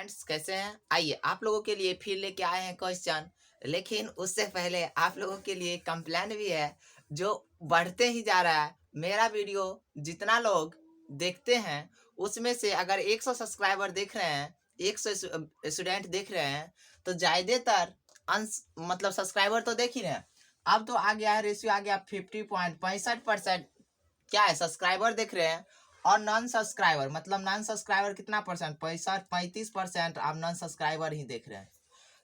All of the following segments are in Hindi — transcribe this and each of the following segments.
फ्रेंड्स, कैसे हैं? आइए आप लोगों के लिए फिर लेके आए हैं क्वेश्चन। लेकिन उससे पहले आप लोगों के लिए कंप्लेन भी है जो बढ़ते ही जा रहा है। मेरा वीडियो जितना लोग देखते हैं उसमें से अगर 100 सब्सक्राइबर देख रहे हैं, 100 स्टूडेंट देख रहे हैं, तो ज्यादातर अंश मतलब सब्सक्राइबर तो देख ही रहे हैं। अब तो आ गया है, रेशियो आ गया 50.65%। क्या है, सब्सक्राइबर देख रहे हैं और नॉन सब्सक्राइबर मतलब नॉन सब्सक्राइबर कितना परसेंट, 35% आप नॉन सब्सक्राइबर ही देख रहे हैं।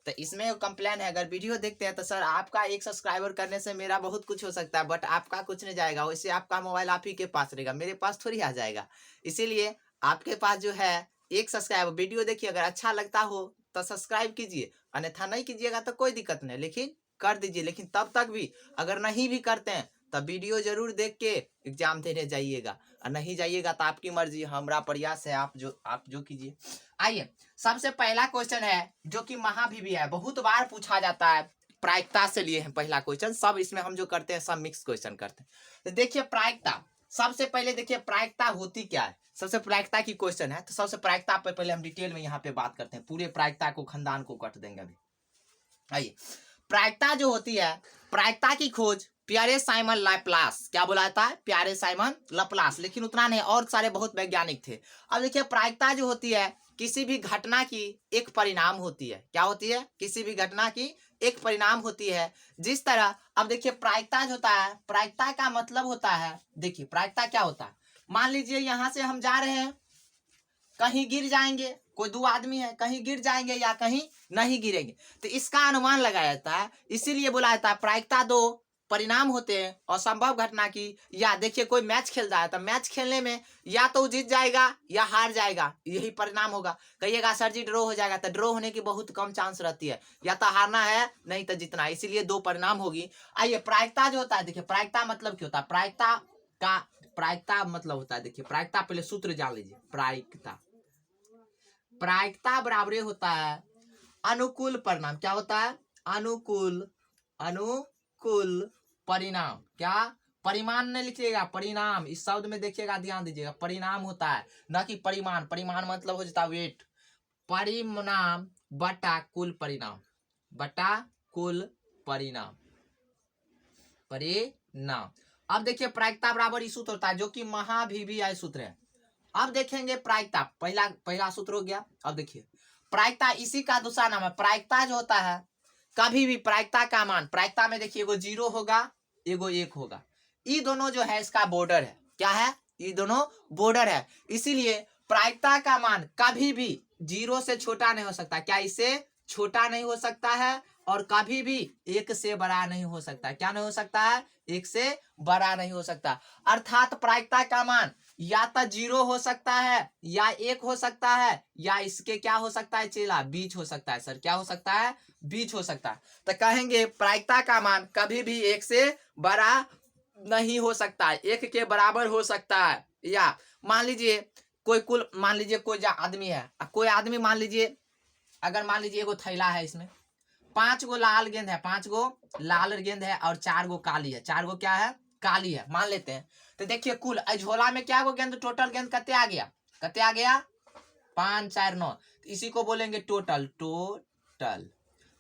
तो इसमें कंप्लेन है, अगर वीडियो देखते हैं तो सर आपका एक सब्सक्राइबर करने से मेरा बहुत कुछ हो सकता है, बट आपका कुछ नहीं जाएगा। वैसे आपका मोबाइल आप ही के पास रहेगा, मेरे पास थोड़ी आ जाएगा। इसीलिए आपके पास जो है एक सब्सक्राइबर, वीडियो देखिए, अगर अच्छा लगता हो तो सब्सक्राइब कीजिए, अन्यथा नहीं कीजिएगा तो कोई दिक्कत नहीं, लेकिन कर दीजिए। लेकिन तब तक भी अगर नहीं भी करते हैं तब वीडियो जरूर देख के एग्जाम देने जाइएगा, और नहीं जाइएगा तो आपकी मर्जी, हमारा प्रयास है, आप जो कीजिए। आइए, सबसे पहला क्वेश्चन है जो कि महाभिवी है, बहुत बार पूछा जाता है। प्रायिकता से लिए हैं पहला क्वेश्चन। सब इसमें हम जो करते हैं सब मिक्स क्वेश्चन करते हैं। तो देखिए प्रायिकता, सबसे पहले देखिए प्रायिकता होती क्या है। सबसे प्रायिकता की क्वेश्चन है, तो सबसे प्रायिकता पर पहले हम डिटेल में यहाँ पे बात करते हैं, पूरे प्रायिकता को खानदान को कट देंगे अभी। आइए, प्रायिकता जो होती है, प्रायिकता की खोज प्यारे साइमन लैपलास, क्या बोला जाता है, प्यारे साइमन लैपलास, लेकिन उतना नहीं, और सारे बहुत वैज्ञानिक थे। अब देखिए प्रायिकता जो होती है किसी भी घटना की एक परिणाम होती है। क्या होती है? किसी भी घटना की एक परिणाम होती है। जिस तरह अब देखिए प्रायिकता जो होता है, प्रायिकता का मतलब होता है, देखिए प्रायिकता क्या होता है, मान लीजिए यहां से हम जा रहे हैं, कहीं गिर जाएंगे, कोई दो आदमी है, कहीं गिर जाएंगे या कहीं नहीं गिरेंगे, तो इसका अनुमान लगाया जाता है। इसीलिए बोला जाता है प्रायिकता दो परिणाम होते हैं असंभव घटना की। या देखिए कोई मैच खेल रहा है, तो मैच खेलने में या तो जीत जाएगा या हार जाएगा, यही परिणाम होगा। कहिएगा सर जी ड्रॉ हो जाएगा, तो ड्रॉ होने की बहुत कम चांस रहती है, या तो हारना है नहीं तो जीतना है, इसीलिए दो परिणाम होगी। आइए, प्रायिकता जो होता है, देखिए प्रायिकता मतलब क्या होता है, प्रायिकता मतलब होता है, देखिए प्रायिकता पहले सूत्र जान लीजिए। प्रायिकता बराबर होता है अनुकूल परिणाम। क्या होता है? अनुकूल परिणाम। क्या? परिमाण नहीं लिखिएगा, परिणाम इस शब्द में देखिएगा, ध्यान दीजिएगा, परिणाम होता है, न कि परिमाण। परिमाण मतलब हो जाता है वेट। परिणाम बटा कुल परिणाम, बटा कुल परिणाम, परिणाम। अब देखिए प्रायिकता बराबर सूत्र होता है जो कि महाभिवी सूत्र है। अब देखेंगे प्रायिकता, पहला सूत्र हो गया। अब देखिए प्रायिकता, इसी का दूसरा नाम है। प्रायिकता जो होता है, कभी भी प्रायिकता का मान, प्रायिकता में देखिए एगो 0 होगा, एगो 1 होगा, ये दोनों जो है इसका बॉर्डर है। क्या है? ये दोनों बॉर्डर है। इसीलिए प्रायिकता का मान कभी भी 0 से छोटा नहीं हो सकता। क्या इससे छोटा नहीं हो सकता है, और कभी भी 1 से बड़ा नहीं हो सकता। क्या नहीं हो सकता है? 1 से बड़ा नहीं हो सकता। अर्थात प्रायिकता का मान या तो 0 हो सकता है, या 1 हो सकता है, या इसके क्या हो सकता है चेला, बीच हो सकता है। सर क्या हो सकता है? बीच हो सकता है। तो कहेंगे प्रायिकता का मान कभी भी 1 से बड़ा नहीं हो सकता है, 1 के बराबर हो सकता है। या मान लीजिए मान लीजिए कोई आदमी है, कोई आदमी मान लीजिए, अगर मान लीजिए एगो थैला है, इसमें 5 गो लाल गेंद है, 5 गो लाल गेंद है और 4 गो काली है। 4 गो क्या है? काली है, मान लेते हैं। तो देखिए कुल झोला में क्या गो गेंद, टोटल गेंद कते आ गया, कते आ गया, 5 4 9। इसी को बोलेंगे टोटल।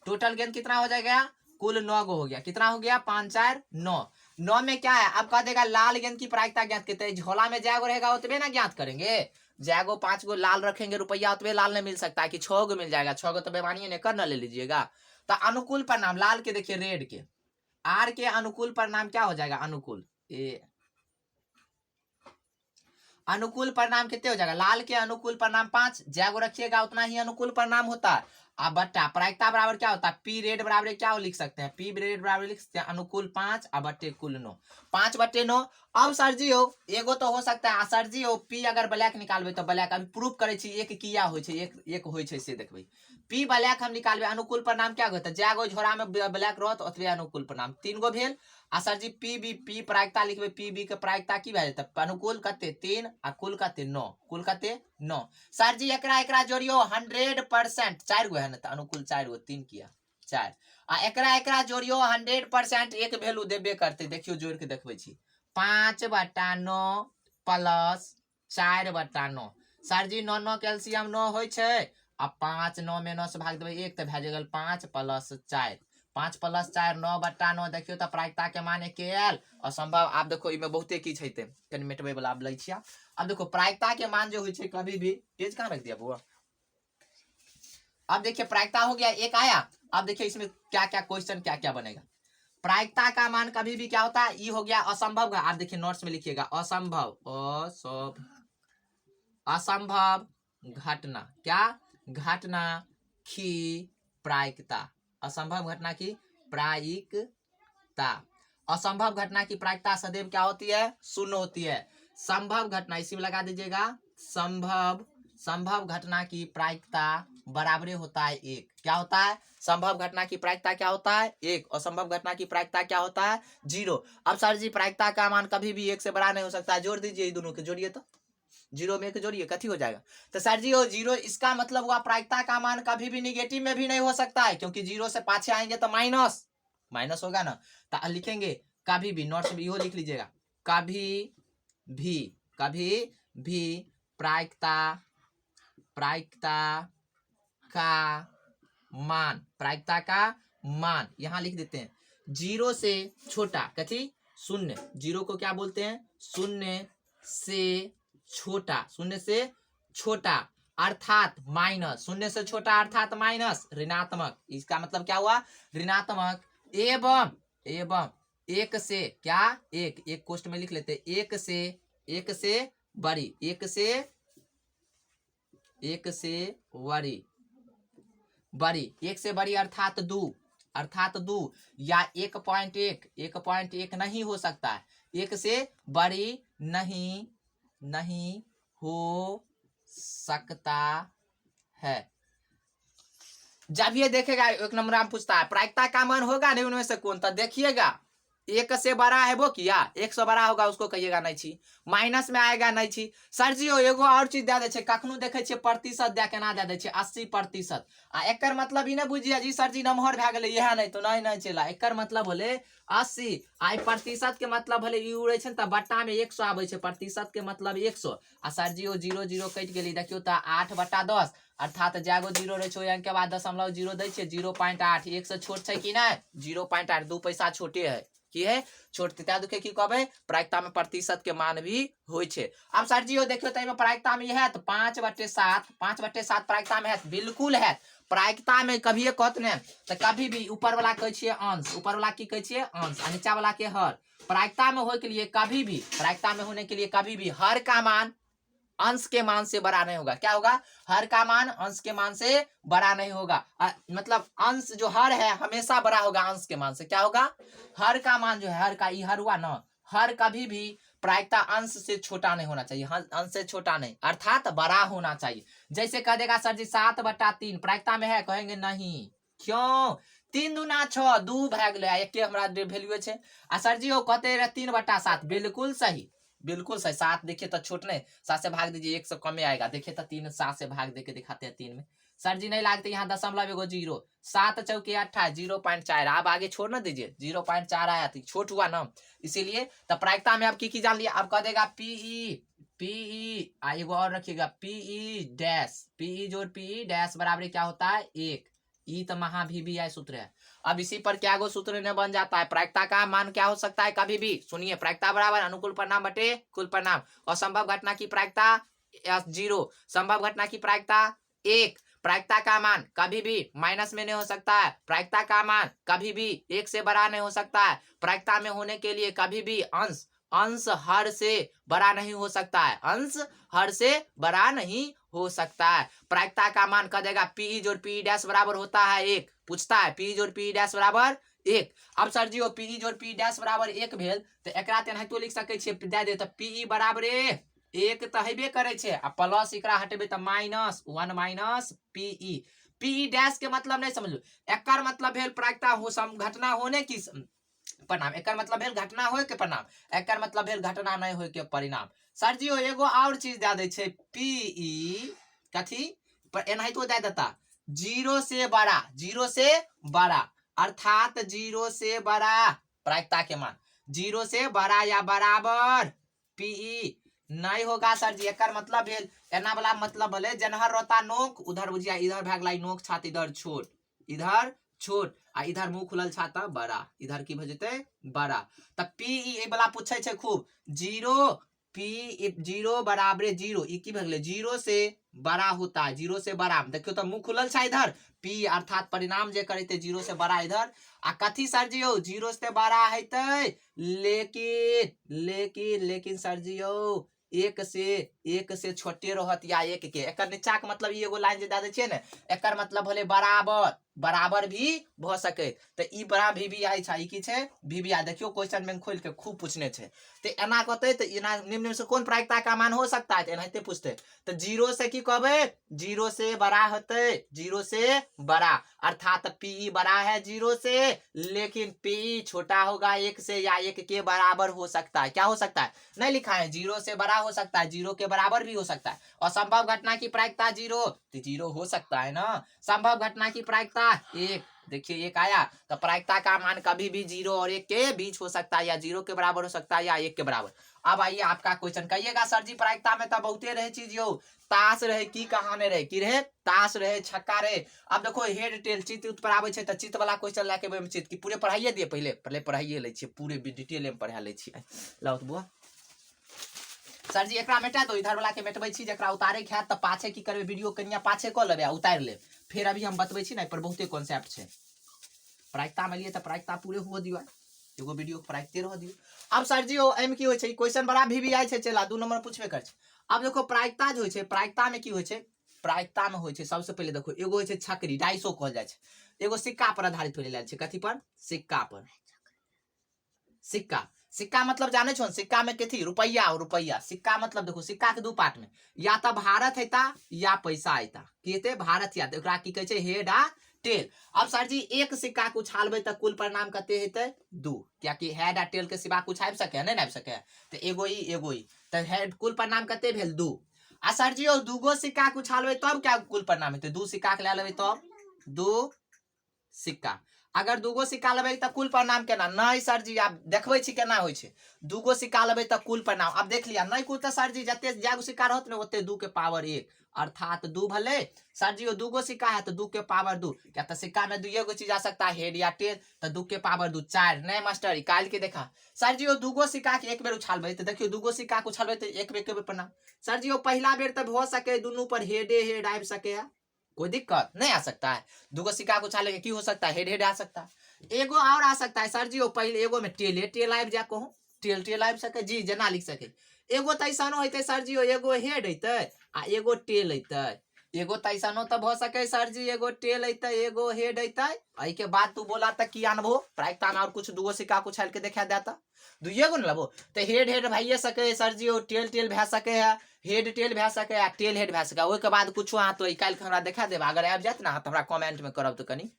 टोटल गेंद कितना हो जाएगा? कुल 9 गो हो गया। कितना हो गया? 5 4 9। 9 में क्या है, अब कह देगा लाल गेंद की प्रायिकता ज्ञात करते हैं। झोला में जैगो रहेगा उतने ना ज्ञात करेंगे। जैगो 5 गो लाल रखेंगे, रुपया उतने लाल नहीं मिल सकता है कि 6 गो मिल जाएगा। 6 गो तो बेमानी ने कर न ले लीजिएगा। तो अनुकूल परिणाम लाल के देखिए, रेड के, आर के अनुकूल परिणाम क्या हो जाएगा? अनुकूल अनुकूल परिणाम कितने हो जाएगा? लाल के अनुकूल परिणाम 5, जैगो रखिएगा उतना ही अनुकूल परिणाम होता है। अब बट्टा प्रायिकता बराबर क्या होता है? पी रेड बराबर क्या लिख सकते हैं? पी रेड बराबर लिख सकते हैं अनुकूल 5 अब बट्टे कुल 9, 5/9। अब सर जी हो एगो तो हो सकता है, सर जी हो पी अगर ब्लैक निकालबे तो ब्लैक, अभी प्रूफ करे छी, एक किया होय छै, एक होय छै से देखबे। पी ब्लैक हम निकालबे, अनुकूल परिणाम क्या होता है? जैगो झोरा में ब्लैक रहत ओतबे अनुकूल परिणाम। 3 गो भेल। आ sir ji P B, P प्रायिकता लिखबे, पी बी के प्रायिकता की भए जेतै? अनुकूल कते 3 आ कुल कते 9, कुल कते 9। सर जी एकरा जोड़ियो 100%, 4 गो है ना, तो अनुकूल 4 गो, 3 किया 4 आ एकरा जोड़ियो 100%, एक वैल्यू देबे करते। देखियो जोड़ के देखबे छी, 5/9 प्लस 4/9। सर जी 9 9 कैल्सियम 9 होय छै, अब 5 9 में 9 से भाग देबै 1 तो भए गेल 5 + 4 5 + 4 9/9 देखियो तो प्रायिकता के मान के आयल असंभव। आब देखो इमे बहुते की छै ते कनि मिटबै वाला लै छियै। अब देखो प्रायिकता के मान जो होय छै कभी भी पेज कहां रख दिया बुआ। अब देखिए प्रायिकता हो गया एक आया। अब देखिए इसमें क्या क्या क्वेश्चन क्या क्या बनेगा। प्रायिकता का मान कभी भी क्या होता है, ये हो गया असंभव। आप देखिए नोट्स में लिखिएगा असंभव असंभव घटना, क्या घटना की प्रायिकता, असंभव घटना की प्रायिकता। असंभव घटना की प्रायिकता सदैव क्या होती है, 0 होती है। संभव घटना इसी में लगा दीजिएगा, संभव घटना की प्रायिकता बराबर होता है 1। क्या होता है, संभव घटना की प्रायिकता क्या होता है 1, असंभव घटना की प्रायिकता क्या होता है 0। अब सर जी प्रायिकता का मान कभी भी 1 से बड़ा नहीं हो सकता है, जोड़ दीजिए दोनों के, जोड़िए तो 0 में 1 जोड़िए कथी हो जाएगा। तो सर जी वो 0, इसका मतलब हुआ प्रायिकता का मान कभी भी निगेटिव में भी नहीं हो सकता है, क्योंकि 0 से पाछे आएंगे तो माइनस होगा ना। तो लिखेंगे कभी भी, नोट्स में इहो लिख लीजिएगा, कभी भी प्रायिकता का मान यहां लिख देते हैं 0 से छोटा, कथी 0, 0 को क्या बोलते हैं 0 से छोटा अर्थात माइनस, 0 से छोटा अर्थात माइनस ऋणात्मक। इसका मतलब क्या हुआ, ऋणात्मक एवं 1 से क्या 1 कोष्ठ में लिख लेते, 1 से बड़ी, 1 से बड़ी 1 से बड़ी अर्थात 2 या 1.1 नहीं हो सकता है, 1 से बड़ी नहीं हो सकता है। जब ये देखेगा 1 नंबर में पूछता है प्रायिकता का मान होगा नहीं उनमें से कौन, तो देखिएगा 1 से बड़ा है वो किया, 1 से बड़ा होगा उसको कहिएगा नहीं छी, माइनस में आएगा नहीं छी। सर जी एगो और चीज दे दे, कखनो देखे छे प्रतिशत दे केना दे दे 80%, आ एकर मतलब ही ना बुझिए जी सर जी नमहर भए गेलै यह नहीं तो नहीं चला, एकर मतलब होले 80। आई प्रतिशत के मतलब भले ई उड़े छे त बट्टा में 100 आबै छे, प्रतिशत के मतलब 100। आ सर जी 0 0 कटि गेली, देखियो त 8/10 अर्थात जागो 0 रहे छो के बाद 0.0 दै छे 0.8, 1 से छोट छे कि नहीं 0.8, 2 पैसा छोटे है की है छोट, त्या दुखे की कहबे प्रायिकता में प्रतिशत के मान भी होय छे। अब सर जी देखियो त एमे प्रायिकता में है तो 5/7 प्रायिकता में है, बिल्कुल है। प्रायिकता में कभी कहत ने तो कभी भी ऊपर वाला कहे छिए अंश, ऊपर वाला की कहे छिए अंश, और नीचा वाला के हर। प्रायिकता में होने के लिए कभी भी, प्रायिकता में होने के लिए कभी भी हर का मान अंश के मान से बड़ा नहीं होगा। क्या होगा, हर का मान अंश के मान से बड़ा नहीं होगा। मतलब अंश जो हर है हमेशा बड़ा होगा अंश के मान से। क्या होगा, हर का मान जो है, हर का हर हुआ ना, हर कभी भी प्रायिकता अंश से छोटा नहीं होना चाहिए, अंश से छोटा नहीं अर्थात बड़ा होना चाहिए। जैसे कह देगा सर जी 7/3 प्रायिकता में है, कहेंगे नहीं, क्यों 3 दूना 6, 2 भए गेलै, एके हमरा वैल्यू छे। आ सर जी वो कहते रहे 3/7, बिल्कुल सही 7 देखिए तो छोट नहीं, 7 से भाग दीजिए 1 से कम आएगा, देखिए तो 3 7 से भाग देके दिखाते हैं 3 में। सर जी नहीं लागते यहाँ दशमलव एगो 0, 7 चौके 28, 0.4, आप आगे छोड़ ना दीजिए 0.4 आया थी, छोट हुआ ना, इसीलिए तो प्रायिकता में आप की जान लिया। अब कह देगा पीई एगो और रखिएगा पीई जोड़ पीई डैश बराबर क्या होता है 1, ई तो महाभिभी सूत्र है। अब इसी पर क्या गो सूत्र ने बन जाता है, प्रायिकता का मान क्या हो सकता है कभी भी, सुनिए प्रायिकता बराबर अनुकूल परिणाम बटे कुल परिणाम। असंभव घटना की प्रायिकता 0, संभव घटना की प्रायिकता 1, प्रायिकता का मान कभी भी माइनस में नहीं हो सकता है, प्रायिकता का मान कभी भी 1 से बड़ा नहीं हो सकता है, प्रायिकता में होने के लिए कभी भी अंश हर से बड़ा नहीं हो सकता है, अंश हर से बड़ा नहीं हो सकता है। प्रायिकता का मान कह देगा पीई जोड़ पीई डैश बराबर होता है 1, पूछता है पीई जोड़ पीई डैश बराबर 1। अब सर जी पीई जोड़ पीई डैश बराबर 1 भेल तो एकरा तेनाहितो लिख सकै छियै, दे दे तो पीई बराबर 1 तो हेबे करे छे, आ प्लस एकरा हटेबे तो -1 माइनस पीई डैश के मतलब नहीं समझलू, एकर मतलब भेल प्रायिकता हो घटना होने की परिणाम, एकर मतलब भेल घटना होए के परिणाम, एकर मतलब भेल घटना नहीं होए के परिणाम। सर जी एगो और चीज दे दे छे, पीई कथी पर एनाहितो दे देता 0 से बड़ा अर्थात 0 से बड़ा प्रायिकता के मान 0 से बड़ा या बराबर पीई नहीं होगा सर जी, एकर मतलब भेल एना वाला मतलब भले जनहर रहता नोक, उधर बुझिया इधर भए गेलै नोक छात इधर छोट, इधर छोट आ इधर मुंह खुलल छाता बड़ा, इधर की भ जेतै बड़ा। त पी ई वाला पूछे छै खूब, जीरो पी जीरो बराबरे जीरो, ई की भ गेलै जीरो से बड़ा होता है, जीरो से बड़ा देखियो तो मुंह खुलल छै इधर, पी अर्थात परिणाम जे करते जीरो से बड़ा इधर आ कथी सर जी यौ जीरो से बड़ा हेतै, लेकिन सर जी यौ एक से छोटे रहत या एक के, एकर नीचा के मतलब ई एगो लाइन जे दे दै छियै ने, एकर मतलब भले बराबर, बराबर भी भ सके, त ई बड़ा भी आई छै, ई की छै भी आ। देखियो क्वेश्चन बैंक खोल के खूब पूछने छै, तो एना कहते तो एना निम्न से कौन प्रायिकता का मान हो सकता है, एनाते पूछते तो जीरो से की कहबे, जीरो से बड़ा होते, जीरो से बड़ा अर्थात पी बड़ा है जीरो से, लेकिन पी छोटा होगा एक से या एक के बराबर हो सकता है। क्या हो सकता है, नहीं लिखा है, जीरो से बड़ा हो सकता है, जीरो के बराबर भी हो सकता है। और संभव घटना की प्रायिकता जीरो, तो जीरो हो सकता है ना। संभव घटना की प्रायिकता एक, देखिए एक आया, तो प्रायिकता का मान कभी भी जीरो और एक के बीच हो सकता है, या जीरो के बराबर हो सकता है या एक के बराबर। अब आइए आपका क्वेश्चन, कहिएगा सर जी प्रायिकता में तो बहुते रहे चीज यो, ताश रहे की कहाने रहे, की रहे ताश रहे छक्का रहे। अब देखो हेड टेल चित्र पर आवे छै, त चित्र वाला क्वेश्चन लाके बेम चित्र की पूरे पढ़ाइए दिए, पहले पढ़ाइए ले छिए, पूरे डिटेल में पढ़ा ले छिए। लाओ तो बुआ सर जी एकरा मेटा दो, इधर वाला के मेटबै छी, जकरा उतारे के हैत त पाछे की करबे, वीडियो कनिया पाछे क लेबे आ उतार ले, फिर अभी हम बतबै छी ना, पर बहुते कॉन्सेप्ट छै। प्रायिकता में लिए त प्रायिकता पूरे हुआ दियो, एगो वीडियो प्रायिकते रह दियो। अब सर जी ओ एम की होय छै, क्वेश्चन बड़ा भी आइ छै, चला 2 नंबर पूछबे कर छै। अब देखो प्रायिकता जो होय छै, प्रायिकता में की होय छै, प्रायिकता में होय छै सबसे पहले देखो एगो होय छै छकरी, डाइसो कहल जाय छै, एगो सिक्का पर आधारित होय लेल छै, कथी पर, सिक्का पर। सिक्का, सिक्का मतलब जाने छो, सिक्का में कथी रुपैया, रुपैया सिक्का मतलब देखो सिक्का के दू पार्ट में, या तो भारत हेता या पैसा हेता, की हेते भारत या एकरा की कहै छै हेड आ टेल। अब सर जी एक सिक्का के उछालबे त कुल परिणाम कते हेते दू, क्या कि हेड आ टेल के सिवा कुछ आबि सके नहीं आबि सके, तो एगो ई त हेड कुल परिणाम कते भेल दू। आ सर जी दूगो सिक्का के उछालबे तब क्या कुल परिणाम हेते, दू सिक्का के ले लेबे तब दू सिक्का, अगर दूगो सिक्का लेबै त कुल परिणाम केना, नहीं सर जी आप देखबै छी केना होइ छै, दूगो सिक्का लेबै त कुल परिणाम, अब देख लिया नहीं कुल त सर जी जते जैगो सिक्का रहत ने ओते 2 के पावर 1 अर्थात 2 भले सर जी दूगो सिक्का है तो 2 के पावर 2, क्या तो सिक्का में दुइये गो चीज आ सकता है हेड या टेल, तो 2 के पावर 2 4। नहीं मास्टर काल के देखा सर जी दूगो सिक्का के एक बेर उछालबै तो देखियो दूगो सिक्का के उछालबै तो एक बेर के बेर परिणाम, सर जी पहला बेर तब हो सके दुनू पर हेडे हेड आबि सके है, कोई दिक्कत नहीं आ सकता है। दूगो सिक्का को उछालेंगे की हो सकता है, हेड हेड आ सकता है। एगो और आ सकता है सर जी पहले एगो में टेल टेल आबि जा, कहूँ टेल टेल आबि सके जी, जना लिख सके। एगो त ऐसनो होते सर जी एगो हेड हेते आ एगो टेल हेते, एगो त ऐसनो तब हो सके सर जी एगो टेल हेते एगो हेड हेते। एहि के बाद तू बोला तक की अनबो प्रायिकता में और कुछ दूगो सिक्का को उछाल के देखा देता, दुइये गो न लेबो तो हेड हेड भइए सके सर जी टेल टेल भए सके है, हेड टेल भए सके आ टेल हेड भए सके। ओके बाद कुछ अहाँ तो काल्हि हमरा देखा देब, अगर आबि जायत ना तो हमरा कमेंट में करब तो कनी।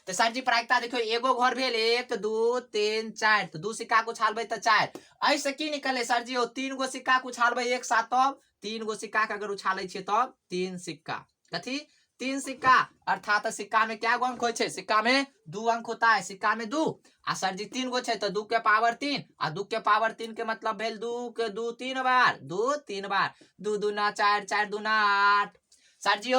तो सर जी प्रायिकता देखियो एगो घर भेल 1 2 3 4, तो 2 सिक्का को उछालबै तो 4, ऐसे की निकले सर जी 3 गो सिक्का को उछालबै एक साथ तब 3 गो सिक्का के अगर उछालै छियै तब 3 सिक्का, कथी 3 सिक्का अर्थात सिक्का में क्या गो अंक होय छै, सिक्का में 2 अंक होता है, सिक्का में 2 आ सर जी 3 गो छै तो 2 के पावर 3 आ 2 के पावर 3 के मतलब भेल 2 के 2 3 बार, 2 3 बार, 2 दूना 4 4 दूना 8। सर जी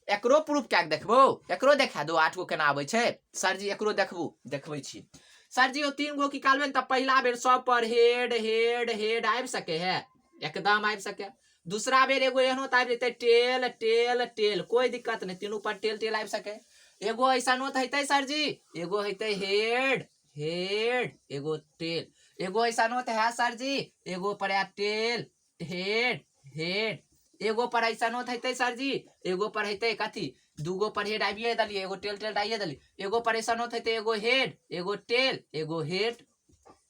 एकरो प्रूफ क्या देखबो, एकरो देखा दो 8 गो केना आबै छै, सर जी एकरो देखबू देखबै छी। सर जी 3 गो निकालबे त पहला बेर सब पर हेड हेड हेड आबि सके है, एकदम आबि सके। दूसरा बेर एगो एहनो त आबि जेतै टेल टेल टेल, कोई दिक्कत नहीं, तीनों पर टेल टेल आबि सके। एगो ऐसनो त हेतै सर जी एगो हेतै हेड हेड एगो टेल, एगो ऐसनो त है सर जी एगो पर टेल हेड हेड, एगो पर ऐसनो हेतै सर जी एगो पर हेतै कथी दूगो पर हेड आबिए दलिए, एगो टेल टेल आइए दलिए, एगो पर ऐसनो हेतै एगो हेड एगो टेल एगो हेड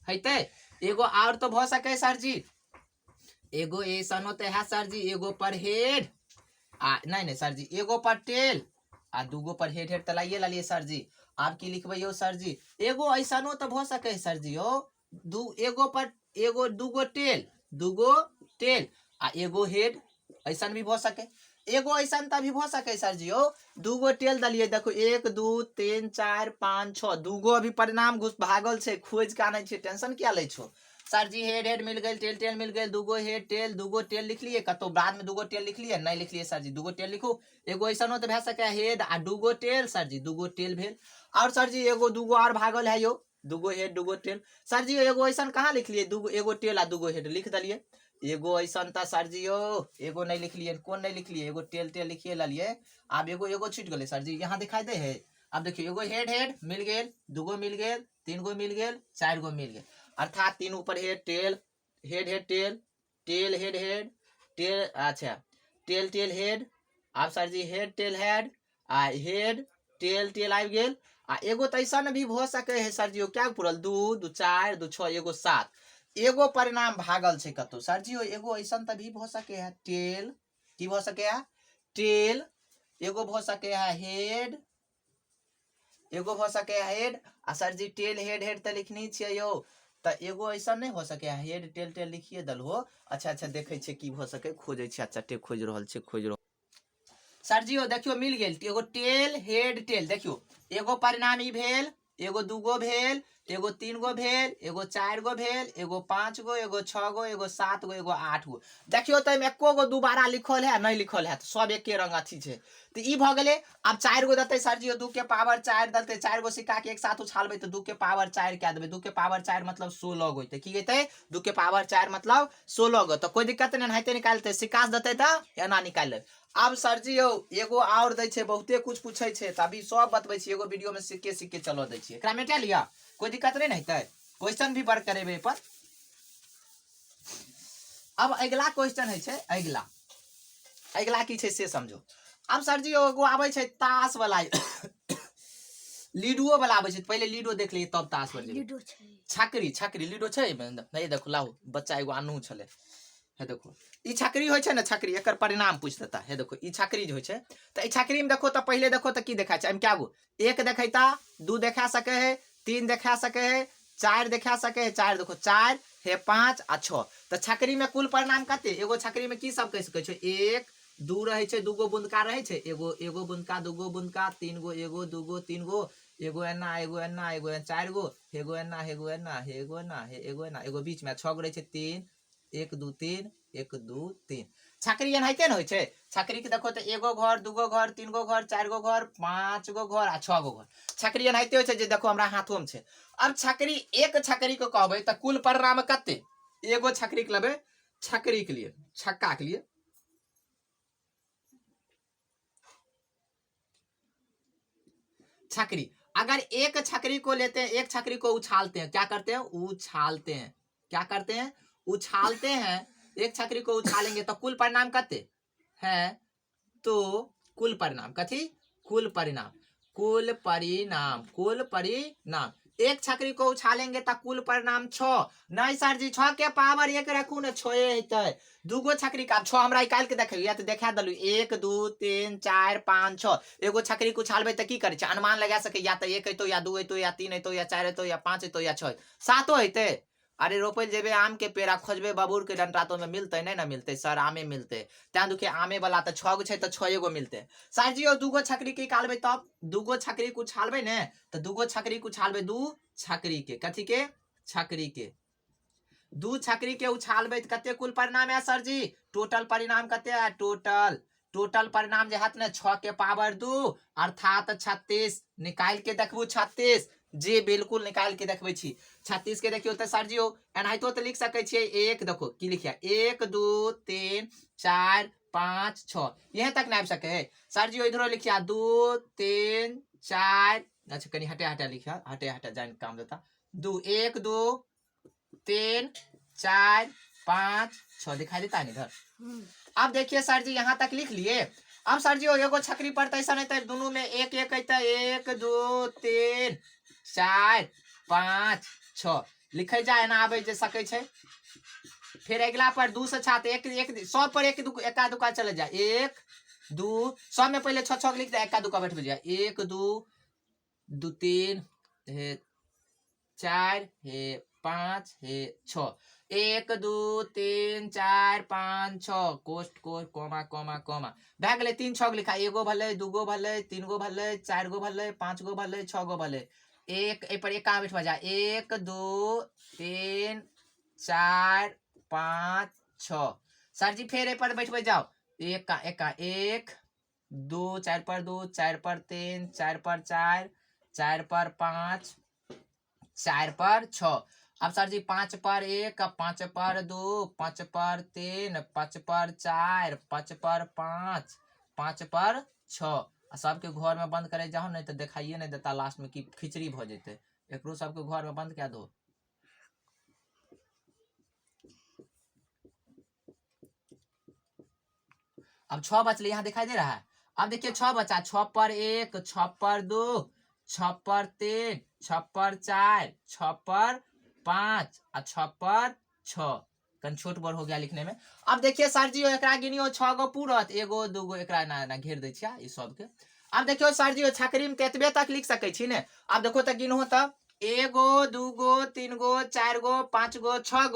हेतै। एगो और तो भ सके सर जी एगो ऐसनो तो है सर जी एगो पर हेड आ नहीं सर जी एगो पर टेल आ दूगो पर हेड हेड तलाइए लाइए सर जी। आप की लिखबै यो सर जी एगो ऐसनो तो भ सके सर जी एगो पर एगो दूगो टेल आ एगो हेड ऐसन भी भ सके, एगो ऐसन तभी भ सके सर जी दूगो टेल दलिए, देखो 1 2 3 4 5 6 दूगो अभी परिणाम घुस भागल छै खोज के आनै छै, टेंशन क्या ले छो। सर जी हेड हेड मिल गए, टेल टेल मिल गए, दूगो हेड टेल, दूगो टेल लिख लिए कतो बाद में दूगो टेल लिख लिए नहीं लिख लिए सर जी, दूगो टेल लिखू। एगो ऐसा हो तो भे सके हेड आ दूगो टेल सर जी, दूगो टेल भेल। और सर जी एगो दूगो और भागल है यो, दूगो हेड दूगो टेल। सर जी एगो ऐसा कहाँ लिख लिए, दूगो एगो टेल आ दूगो हेड लिख दिलिए। एगो ऐसा था सर जी यो, एगो नहीं लिख लिए, कौन नहीं लिख लिए, एगो टेल टेल लिखिए लिए। अब एगो एगो छूट गए सर जी, यहाँ दिखाई दे है। अब देखिए एगो हेड हेड मिल गए, दूगो मिल गए, तीन गो मिल गए, चार गो मिल गए, अर्थात तीन ऊपर head tail, head head tail, tail head head tail, अच्छा टेल टेल हेड। अब सर जी हेड टेल हेड आ हेड टेल टेल आ गेल। आ एगो तो ऐसा भी हो सके है सर जी, क्या पूरल दू दू चार दू छः एगो सात, एगो परिणाम भागल छे कतो सर जी। एगो ऐसा भी हो सके है टेल, की हो सके है टेल, एगो हो सके है हेड, एगो हो सके है हेड। आ सर जी टेल हेड हेड तो लिखनी छे यो, तो एगो ऐसा नहीं हो सके हेड टेल टेल लिखिए दल हो। अच्छा अच्छा देखे छे की हो सके, खोजे छे, अच्छा टे खोज रहल छे, खोज रहल सर जी देखियो मिल गेल एगो टेल हेड टेल। देखियो एगो परिणाम ई भेल, एगो दूगो भेल, एगो तीन गो भेल, एगो चार गो भेल, एगो पांच गो, एगो छह गो, एगो सात गो, एगो आठ गो। देखियो तो एको गो दोबारा लिखल है नहीं लिखल है, तो सब एके रंग अथी छे। तो ई भ गेले। अब चार गो दते सर जी, दू के पावर चार दते, चार गो सिक्का के एक साथ उछालबे तो दू के पावर चार क्या देबे, दू के पावर चार मतलब 16 गो होते, की हेते दू के पावर चार मतलब 16 गो। तो कोई दिक्कत नहीं है, निकालते सिक्का दते तो एना निकाल ले। अब सर जी यो एगो और दै छे, बहुते कुछ पूछे छे, त अभी सब बतबै छी, एगो वीडियो में सिक्के सिक्के चलो दै छी, एकरा मेटा लिया, कोई दिक्कत नहीं है, क्वेश्चन भी वर्क करेबे पर। अब अगला क्वेश्चन है छे, अगला अगला की छे से समझो। अब सर जी एगो आबै छे ताश वाला लीडुओ वाला आबै छे, पहले लीडो देख लिए तब ताश पर जेबे। छकरी छकरी लीडो छे नहीं, देखो लाओ बच्चा एगो आनू छले है, देखो ई छकरी होय छे ना, छकरी एकर परिणाम पूछ देता है। देखो ई छकरी जो होय छे, तो ई छकरी में देखो तो पहले देखो तो की देखा छे, एम क्या गो एक देखेता, दू देखा सके है, तीन देखा सके है, चार देखा सके है, चार देखो चार है, पांच आ छह। तो छकरी में कुल परिणाम कते, एगो छकरी में की सब कह सके छे, एक दू रहे छे, दूगो बुंदका रहे छे, एगो एगो बुंदका, दूगो बुंदका, तीन गो, एगो दूगो तीन गो, एगो एना एगो एना एगो एना, चार गो एगो एना एगो एना एगो एना एगो एना, एगो बीच में छह गो रहे छे, तीन एक दू तीन, एक दू तीन। छकरी एनाहिते न होय छे, छकरी के देखो तो एगो घर, दूगो घर, तीन गो घर, चार गो घर, पांच गो घर आ छह गो घर। छकरी एनाहिते होय छे, जे देखो हमरा हाथों में छे। अब छकरी एक छकरी को कहबे त कुल परिणाम कते, एगो छकरी के लेबे, छकरी के लिए, छक्का के लिए छकरी, अगर एक छकरी को लेते हैं, एक छकरी को उछालते हैं, क्या करते हैं उछालते हैं, क्या करते हैं उछालते हैं, एक छकरी को उछालेंगे तो कुल परिणाम कते है, तो कुल परिणाम कथी, कुल परिणाम, कुल परिणाम, कुल परिणाम। एक छकरी को उछालेंगे तो कुल परिणाम 6। नहीं सर जी 6 के पावर एक रखू न 6 हेतै, दूगो छकरी का 6 हमरा निकाल के देखिए, या तो देखा दलू 1 2 3 4 5 6। एगो छकरी को उछालबे त की करे छै, अनुमान लगा सके, या तो 1 हेतौ, या 2 हेतौ, या 3 हेतौ, या 4 हेतौ, या 5 हेतौ, या 6 सातो हेतै। अरे रोपल जेबे आम के पेड़ा, खोजबे बबूर के डंटा, तो में मिलते नहीं ना मिलते सर, आमे मिलते। त्या दुखे आमे वाला तो 6 गो छै तो 6 गो मिलते। सर जी दूगो छकरी के निकालबे, तब दूगो छकरी को उछालबे ने, तो दूगो छकरी को उछालबे, दू छकरी के, कथी के छकरी के, दू छकरी के उछालबे तो कते कुल परिणाम है सर जी, टोटल परिणाम कते है, टोटल टोटल परिणाम जे हाथ ने 6 के पावर 2 अर्थात 36। निकाल के देखबू 36, जी बिल्कुल निकाल के देखबे छी 36 के। देखियो तो सर जी एनाहितो तो लिख सके छिए, एक देखो की लिखिया 1 2 3 4 5 6, यहां तक ना आबि सके है सर जी, इधरो लिखिया 2 3 4, अच्छा कहीं हटे हटे लिखिया, हटे हटे जान काम देता, 2 1 2 3 4 5 6 दिखाई देता है इधर। अब देखिए सर जी यहाँ तक लिख लिए। अब सर जी एगो छकरी पर ऐसा नहीं, दोनों में एक एक कहता है, 1 2 3 4 5 6 लिखे जाए ना, आबे जे सके छे। फिर अगला पर 2 से छात एक एक, सौ पर एक एका दुका चले जाए, 1 2, सौ में पहले 6 6 लिख दे, एका दुका बैठ जाए, 1 2 2 3 4 5 6, 1 2 3 4 5 6 कोष्ट कोष्ट कोमा कोमा कोमा भए गेलै। 3 6 लिखा, एगो भले, दूगो भले, तीन गो भले, चार गो भले, पांच गो भले, 6 गो भले, एक ए पर एक बैठ जा, 1 2 3 4 5 6 सर जी फिर पर बैठबे जाओ एक का 1 2 4 पर 2 4 पर 3 4 पर 4 4 पर 5 4 पर 6 अब सर जी 5 पर 1 5 पर 2 5 पर 3 5 पर 4 5 पर 5 5 पर 6 सबके घर में बंद करे जाओ नहीं तो दिखाइए नहीं देता लास्ट में कि खिचड़ी भ जेते एकरो सबके घर में बंद क्या दो। अब 6 बचले यहाँ दिखाई दे रहा है। अब देखिए 6 बचा 6 पर 1 6 पर 2 6 पर 3 6 पर 4 6 पर 5 और 6 पर 6 कन छोट बड़ हो गया लिखने में। अब देखिए सर जी एकरा गिनियो 6 गो पूरत एगो दूगो एकरा ना घेर दै छियै ई सबके। अब देखियो सर जी छकरी में कतबे तक लिख सकै छी ने। अब देखो त गिनहो त एगो दूगो तीन गो चार गो पांच गो छह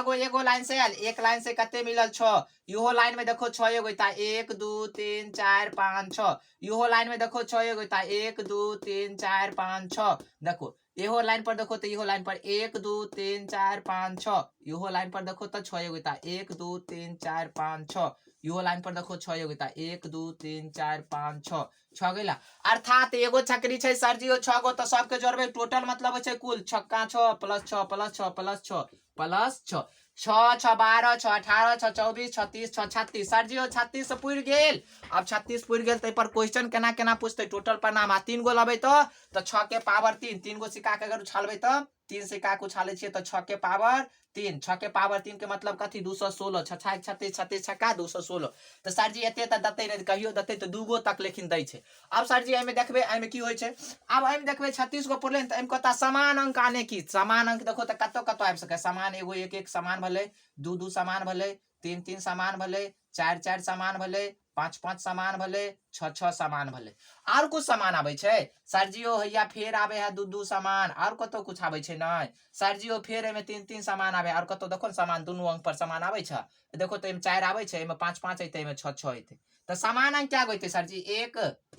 गो एगो लाइन से आयल एक लाइन से कते मिलल 6 इहो लाइन में देखो 6 एगो ता 1 2 3 4 5 6 इहो लाइन में देखो 6 एगो ता 1 2 3 4 5 6 देखो इहो लाइन पर देखो तो इहो लाइन पर 1 2 3 4 5 6 इहो लाइन पर देखो तो 6 एगो ता 1 2 3 4 5 6 इहो लाइन पर देखो 6 एगो ता 1 2 3 4 5 6 6 गेला अर्थात एगो छकरी छै सर जी 6 गो तो सबके जोड़बे टोटल मतलब छै कुल छक्का 6 plus 6 plus 6 plus 6 plus 6 6 6 12 6 18 6 24 36 6 36 sir जी 36 से पुर गेल। अब 36 पुर गेल त पर क्वेश्चन केना केना पूछते टोटल पर नाम 3 गो लबे तो 6 के पावर 3 3 गो सिक्का के अगर उछालबे तो 3 सिक्का के उछाले छिए तो 6 के पावर 3 6 के पावर 3 के मतलब कथी 216 6 6 36 36 छक्का 216 तो सर जी एते त दते नहीं कहियो दते तो 2 गो तक लेकिन दै छै। अब सर जी एमे देखबे एमे की होय छै अब एमे देखबे 36 गो पुरले त एमे कहता समान अंक आने की समान अंक देखो त कतो कतो आबि सके समान एगो 1 1 समान भले 2 2 समान भले 3 3 समान भले 4 4 समान भले 5 5 समान भले 6 6 समान भले और कुछ समान आबे छै सर जी ओ हैया फेर आबे है 2 2 समान और कतो कुछ आबे छै नहीं सर जी ओ फेर एमे 3 3 समान आबे और कतो देखो समान दोनों अंक पर समान आबे छै देखो तो एमे 4 आबे छै एमे 5 5 एते एमे 6 6 एते तो समान अंक क्या होते सर जी 1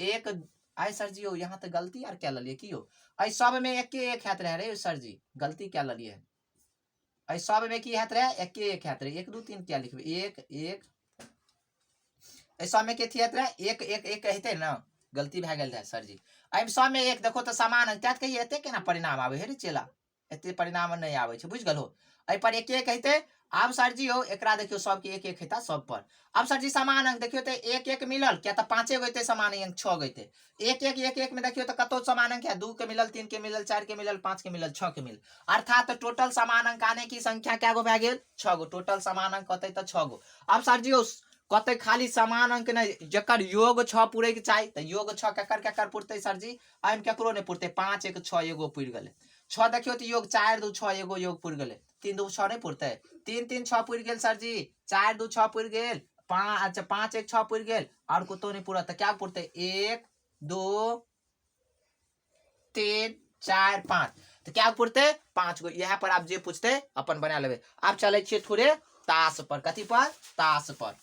1 आई सर जी ओ यहाँ तो गलती यार क्या ललिए की हो आई सब में एक के एक हैत रहे रे सर जी गलती क्या ललिए आई सब में की हैत रहे एक के एक हैत रहे 1 2 3 क्या लिखबे 1 1 सब में के थियत रहे एक एक एक कहते ना गलती भए गेल रहे सर जी एम सब में एक देखो तो समान अंक त्यात कहिए एते केना परिणाम आवे हे रे चेला एते परिणाम नहीं आवे छै बुझ गलो एहि पर एक एक कहते। अब सर जी हो एकरा देखियो सब के एक एक हेता सब पर अब सर जी समान अंक देखियो तो एक एक मिलल क्या तो 5 गो एते समान अंक 6 गो एते एक एक एक एक में देखियो तो कतो समान अंक है 2 के मिलल 3 के मिलल 4 के मिलल 5 के मिलल 6 के मिलल अर्थात टोटल समान अंक आने की संख्या क्या गो भए गेल 6 गो टोटल समान अंक कते तो 6 गो। अब सर जी कहते खाली समान अंक नहीं जकर योग 6 पूरे के चाहिए तो योग 6 केकर पुरते सर जी एम केकरो नहीं पुरते 5 1 6 एगो पुर गेले 6 देखियो तो योग 4 2 6 एगो योग पुर गेले 3 2 6 नहीं पुरते 3 3 6 पुर गेल सर जी 4 2 6 पुर गेल 5 अच्छा 5 1 6 पुर गेल और कुतो नहीं पूरा तो क्या पुरते 1 2 3 4 5 तो क्या पुरते 5 गो यहाँ पर आप जे पूछते अपन बना लेबे। आप चले छे थोड़े ताश पर कथी पर ताश पर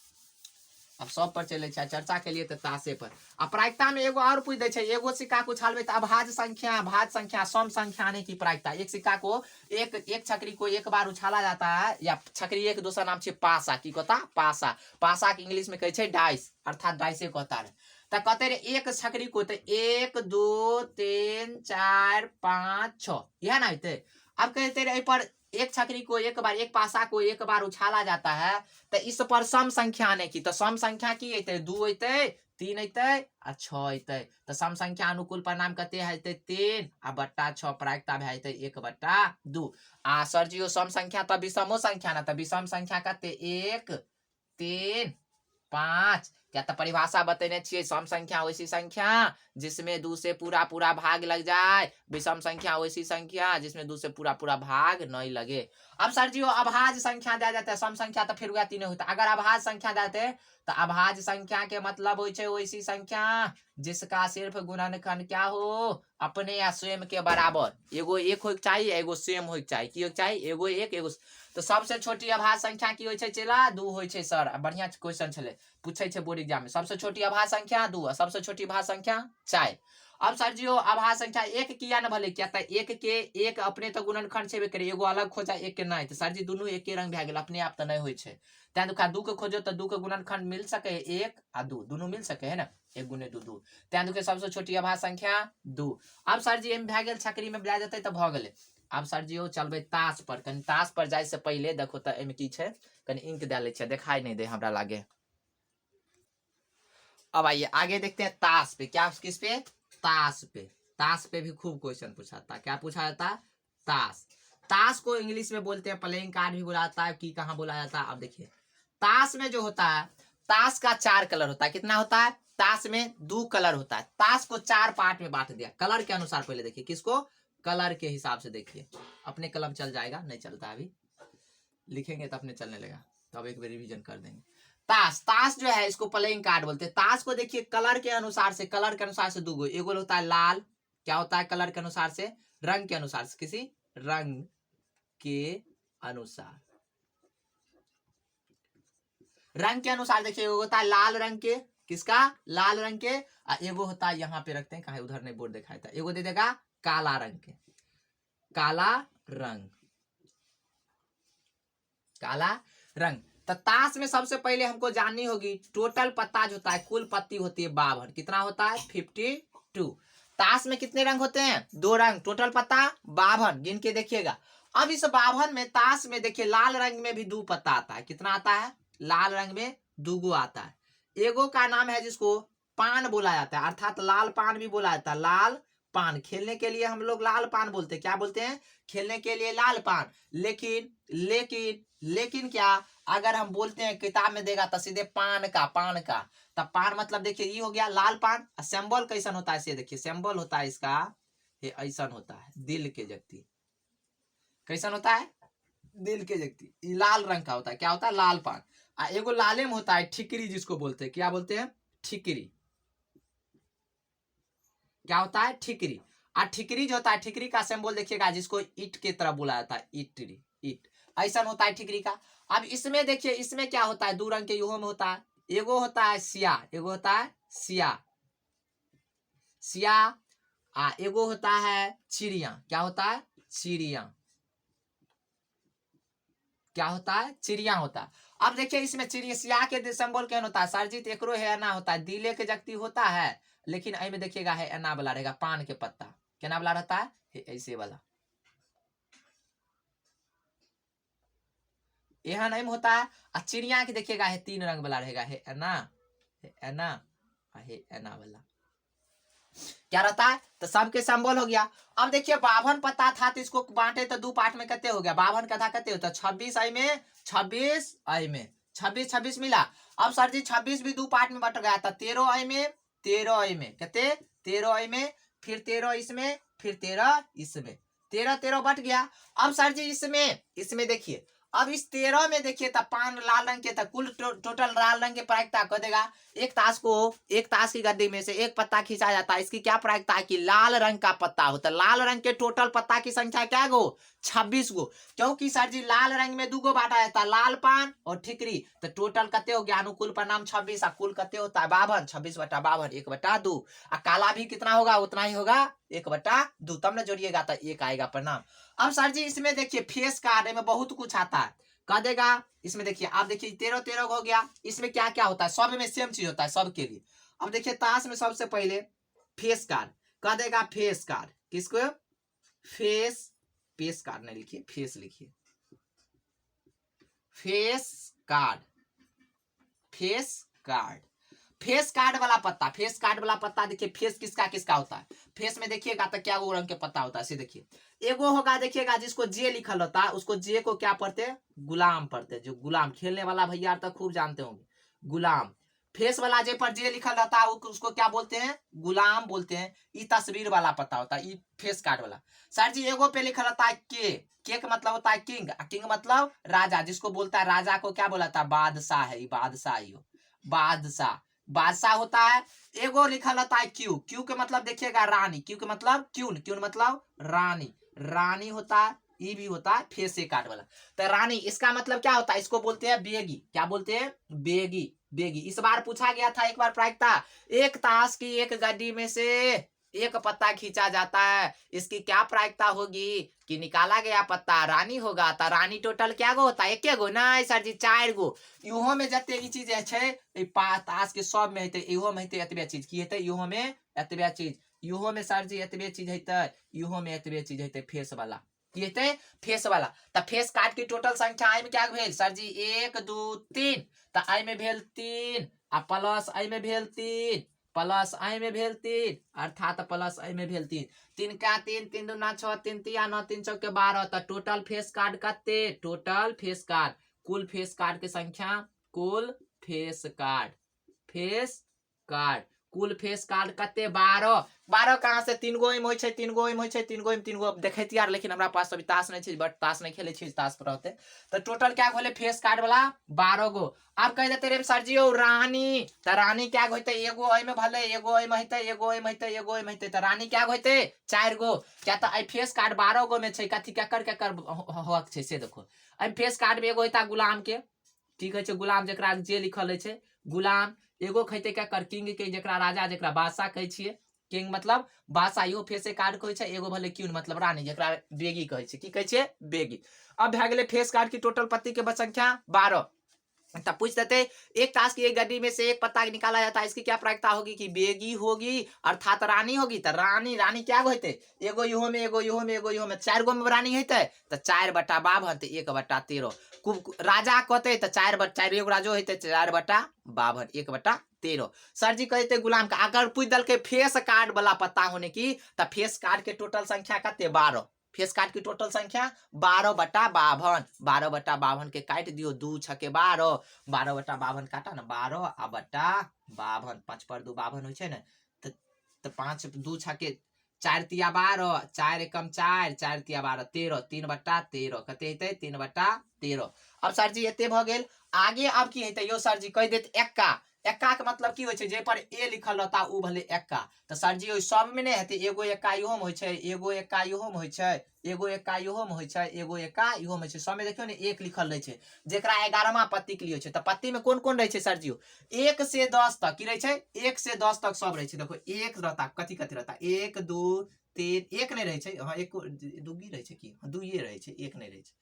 अब सब पर चले चर्चा के लिए तो ताशे पर अब प्रायिकता में एगो और पूछ दे छै एगो सिक्का को उछालबे तो भाज संख्या सम संख्या आने की प्रायिकता एक सिक्का को एक छकरी को एक बार उछाला जाता है या छकरी एक दूसरा नाम छै पासा की कहता पासा पासा के इंग्लिश में कहे छै डाइस अर्थात डाइसे कहता है तो कहते रे एक छकरी को तो 1 2 3 4 5 6 यह ना होते। अब कहते रहे पर एक छकरी को एक बार एक पासा को एक बार उछाला जाता है तो इस पर सम संख्या आने की तो सम संख्या की अते 2 अते 3 अते आ 6 अते तो सम संख्या अनुकूल परिणाम कते हेते 3 आ बट्टा 6 प्रायिकता भए जेते 1/2 आ सर जी सम संख्या तो विषमो संख्या ना तो विषम संख्या कते 1 3 5 क्या तो परिभाषा बतेने छिए सम संख्या वैसी संख्या जिसमें 2 से पूरा पूरा भाग लग जाए विषम संख्या वैसी संख्या जिसमें 2 से पूरा पूरा भाग नहीं लगे। अब सर जी अभाज्य संख्या दे जाते सम संख्या तो फिर तीन होता अगर अभाज्य संख्या देते तो अभाज्य संख्या के मतलब होय छै वैसी संख्या जिसका सिर्फ गुणनखंड क्या हो अपने या स्वयं के बराबर एगो एक हो चाहिए एगो सेम हो चाहिए की हो चाहिए एगो एक एगो तो सबसे छोटी अभाज्य संख्या की होय छै चेला 2 होय छै सर बढ़िया क्वेश्चन छले पूछे छै बोर्ड एग्जाम में सबसे छोटी अभाज्य संख्या 2 सबसे छोटी भाज्य संख्या 4। अब सर जी आभास संख्या एक किया न भले क्या था एक के एक अपने तो गुणनखंड छेबे करे एगो अलग खोजा एक के नहीं तो सर जी दोनों एक के रंग भए गेल अपने आप तो नहीं होय छे तैं दुखा दू के खोजो तो दू के गुणनखंड मिल सके एक आ दू दोनों मिल सके है ना एक गुने दू दू तैं दुखे सबसे छोटी आभास संख्या 2 अब सर जी एम भए गेल छकरी में ब्याज जते तो भ गेले अब सर जी चलबे ताश पर कनी ताश पर जाय से पहले देखो तो एमे की छे कनी इंक दे ले छे दिखाई नहीं दे हमरा लागे अब आइए आगे देखते हैं ताश पे क्या किस पे ताश पे भी खूब क्वेश्चन पूछा था क्या पूछा जाता ताश ताश को इंग्लिश में बोलते हैं प्लेइंग कार्ड भी बोला जाता है कि कहाँ बोला जाता है अब देखिए ताश में जो होता है ताश का 4 कलर होता है कितना होता है ताश में 2 कलर होता है ताश को 4 पार्ट में बांट दिया कलर के अनुसार पहले देखिए किसको कलर के हिसाब से देखिए अपने कलम चल जाएगा नहीं चलता अभी लिखेंगे तो अपने चलने लगा तो अब एक बार रिवीजन कर देंगे ताश जो है इसको प्लेइंग कार्ड बोलते हैं ताश को देखिए कलर के अनुसार से दूगो एगो होता है लाल क्या होता है कलर के अनुसार से रंग के अनुसार से किसी रंग के अनुसार देखिए एगो होता है लाल रंग के किसका लाल रंग के एगो होता है यहाँ पे रखते हैं कहा उधर नहीं बोर्ड दिखाया था एगो दे देगा काला रंग के काला रंग तो ताश में सबसे पहले हमको जाननी होगी टोटल पत्ता जो होता है कुल पत्ती होती है 52 कितना होता है 52 ताश में कितने रंग होते हैं 2 रंग टोटल पत्ता 52 गिन के देखिएगा अब इस 52 में ताश में देखिए लाल रंग में भी 2 पत्ता आता है कितना आता है लाल रंग में 2 आता है एगो का नाम है जिसको पान बोला जाता है अर्थात लाल पान भी बोला जाता है लाल पान खेलने के लिए हम लोग लाल पान बोलते हैं क्या बोलते हैं खेलने के लिए लाल पान लेकिन क्या अगर हम बोलते हैं किताब में देगा तो सीधे पान का तब पान मतलब देखिए ये हो गया लाल पान सिंबल कैसन होता है देखिए सिंबल होता है इसका ये ऐसा होता है दिल के जगती कैसन होता है दिल के जगती ये लाल रंग का होता है क्या होता है लाल पान एगो लाले में होता है ठिकरी जिसको बोलते हैं क्या बोलते हैं ठिकरी क्या होता है ठिकरी और ठिकरी जो होता है ठिकरी का सिंबल देखिएगा जिसको ईट की तरह बुलाया जाता है ईट ऐसा होता है ठिकरी का अब इसमें देखिए इसमें क्या होता है 2 रंग के युगों में होता है एगो होता है सिया एगो होता है सिया एगो होता है चिड़िया क्या होता है चिड़िया होता है अब देखिए इसमें चिड़िया सिया के सिंबल क्या होता है सरजीत एकरो है ना होता है दिले के जगती होता है लेकिन आई में देखिएगा है एना वाला रहेगा पान के पत्ता क्या वाला रहता है ऐसे वाला यह नहीं होता है चिड़िया के देखिएगा है 3 रंग वाला रहेगा है एना वाला क्या रहता है तो सबके सिंबल हो गया अब देखिए 52 पत्ता था तो इसको बांटे तो 2 पार्ट में कितने हो गया 52 का था कितने होता 26 आई में 26 मिला अब सर जी 26 भी 2 पार्ट में बट गया था 13 आई में कितने 13 आई में फिर 13 इसमें फिर 13 इसमें 13 बट गया अब सर जी इसमें देखिए अब इस 13 में देखिए तो पान लाल रंग के कुल टोटल लाल रंग के प्रायिकता कर देगा एक ताश की गड्डी में से एक पत्ता खींचा जाता है इसकी क्या प्रायिकता है कि लाल रंग का पत्ता होता है लाल रंग के टोटल पत्ता की संख्या क्या गो 26 गो क्योंकि सर जी लाल रंग में 2 गो बांटा जाता है लाल पान और ठिकरी तो टोटल कते हो गया अनुकूल परिणाम 26 कुल कते होता है 52 26/52 1/2 काला भी कितना होगा उतना ही होगा 1/2 तब न जोड़िएगा तो 1 आएगा परिणाम अब सर जी इसमें देखिए फेस कार्ड में बहुत कुछ आता है कह देगा इसमें देखिए आप देखिए 13 हो गया इसमें क्या क्या होता है सब में सेम चीज होता है सबके लिए अब देखिए ताश में सबसे पहले फेस कार्ड कह देगा फेस कार्ड किसको फेस कार्ड नहीं लिखिए फेस लिखिए फेस कार्ड वाला पत्ता देखिए फेस किसका होता है फेस में देखिएगा तो क्या रंग के पत्ता होता है देखिए एगो होगा देखिएगा जिसको जे लिखल होता है उसको जे को क्या पढ़ते हैं गुलाम पढ़ते हैं जो गुलाम खेलने वाला भैया तो खूब जानते होंगे गुलाम फेस वाला जे पर जे लिखल रहता है उसको क्या बोलते हैं गुलाम बोलते हैं ये तस्वीर वाला पत्ता होता है ये फेस कार्ड वाला सर जी एगो पे लिखल रहता है के का मतलब होता है किंग मतलब राजा जिसको बोलता है राजा को क्या बोलाता है बादशाह है बादशाह होता है एगो लिखल रहता है क्यू के मतलब देखिएगा रानी क्यू के मतलब क्यून मतलब रानी होता है ये भी होता है फेस कार्ड वाला तो रानी इसका मतलब क्या होता है इसको बोलते हैं बेगी क्या बोलते हैं बेगी इस बार पूछा गया था एक बार प्रायिकता एक ताश की एक गड्डी में से एक पत्ता खींचा जाता है, इसकी क्या प्रायिकता होगी कि निकाला गया पत्ता रानी होगा। तो रानी टोटल क्या गो होता है? एके गो नहीं सर जी, 4 गो। इहो में जते ई चीज छै ई ताश के सब में हेते, इहो में हेते एतबे चीज की हेते, इहो में एतबे चीज, इहो में सर जी एतबे चीज हेते, इहो में एतबे चीज हेते फेस वाला। की हेते? फेस वाला। तो फेस कार्ड की टोटल संख्या आई में क्या भेल सर जी? 1 2 3। तो आई में भेल 3 आ प्लस आई में भेल 3 प्लस आई में भेल 3 अर्थात प्लस आई में भेल 3। 3 का 3 3 दूना 6 3 तिया 9 3 चौके 12। तो टोटल फेस कार्ड कते? टोटल फेस कार्ड, कुल फेस कार्ड के संख्या, कुल फेस कार्ड, फेस कार्ड, कुल फेस कार्ड कते? 12। 12 कहाँ से? 3 गो एम होय छै, 3 गो एम होय छै, 3 गो एम 3 गो देखैत यार, लेकिन हमरा पास अभी ताश नहीं छै, बट ताश नहीं खेले छी, ताश पर रहते। तो टोटल क्या होले फेस कार्ड वाला? 12 गो। अब कह देते रे सर जी ओ रानी, तो रानी क्या होते? एगो एम भले, एगो एम हेते, एगो एम हेते, एगो एम हेते। तो रानी क्या होते? 4 गो। क्या तो आई फेस कार्ड 12 गो में छै, कथी केकर केकर होक छै से देखो। आई फेस कार्ड में एगो हेता गुलाम के, ठीक है, गुलाम जकरा जे लिखल है गुलाम। एगो खैते केकर? किंग के, जकरा राजा जकरा बादशाह कहै छियै, किंग मतलब बादशाह, इहो फेसे कार्ड कहै छै। एगो भले क्वीन मतलब रानी, जकरा बेगी कहै छै। की कहै छै? बेगी। अब भए गेलै फेस कार्ड की टोटल पत्ती के संख्या 12। तब पूछ देते एक ताश की एक गड्डी में से एक पत्ता निकाला जाता है, इसकी क्या प्रायिकता होगी कि बेगी होगी अर्थात रानी होगी। तो रानी रानी क्या होते? एगो इहो में, एगो इहो में, एगो इहो में, 4 गो में रानी हेते। तो 4/52 तो 1/13। राजा कहते तो 4/4, एगो राजो हेते 4/52 1/13। सर जी कहते गुलाम का अगर पूछ दल के फेस कार्ड वाला पत्ता होने की, तो फेस कार्ड के टोटल संख्या कते? 12। फेस कार्ड की टोटल संख्या 12/52। 12/52 के काट दियो, 2 छके 12, 12/52 काटा ना 12 आ बटा 52, 5 पर 2 52 होइ छै ने। तो 5 2 छके 4 तिया 12, 4 एकम 4, 4 तिया 12 13, 3/13 कते हेते? 3/13। अब सर जी एते भ गेल। आगे अब की हेते यो सर जी कह देत एक्का। एक्का के मतलब की होइ छै? जे पर ए लिखल रहता उ भले एक्का। तो सर जी ओइ सब में नहीं हेते, एगो एक्का इहो में होइ छै, एगो एक्का इहो में होइ छै, एगो एक्का इहो में होइ छै, एगो एक्का इहो में छै। सब में देखियो ने एक लिखल रहे छै, जेकरा 11वां पत्ती के लिए होइ छै। तो पत्ती में कोन कोन रहे छै सर जी? 1 से 10 तक की रहे छै? 1 से 10 तक सब रहे छै। देखो 1 रहता, कथी कथी रहता? 1 2 3, एक नहीं रहे छै। हां एक दुगी रहे छै की? हां दुइये रहे छै, एक नहीं रहे छै।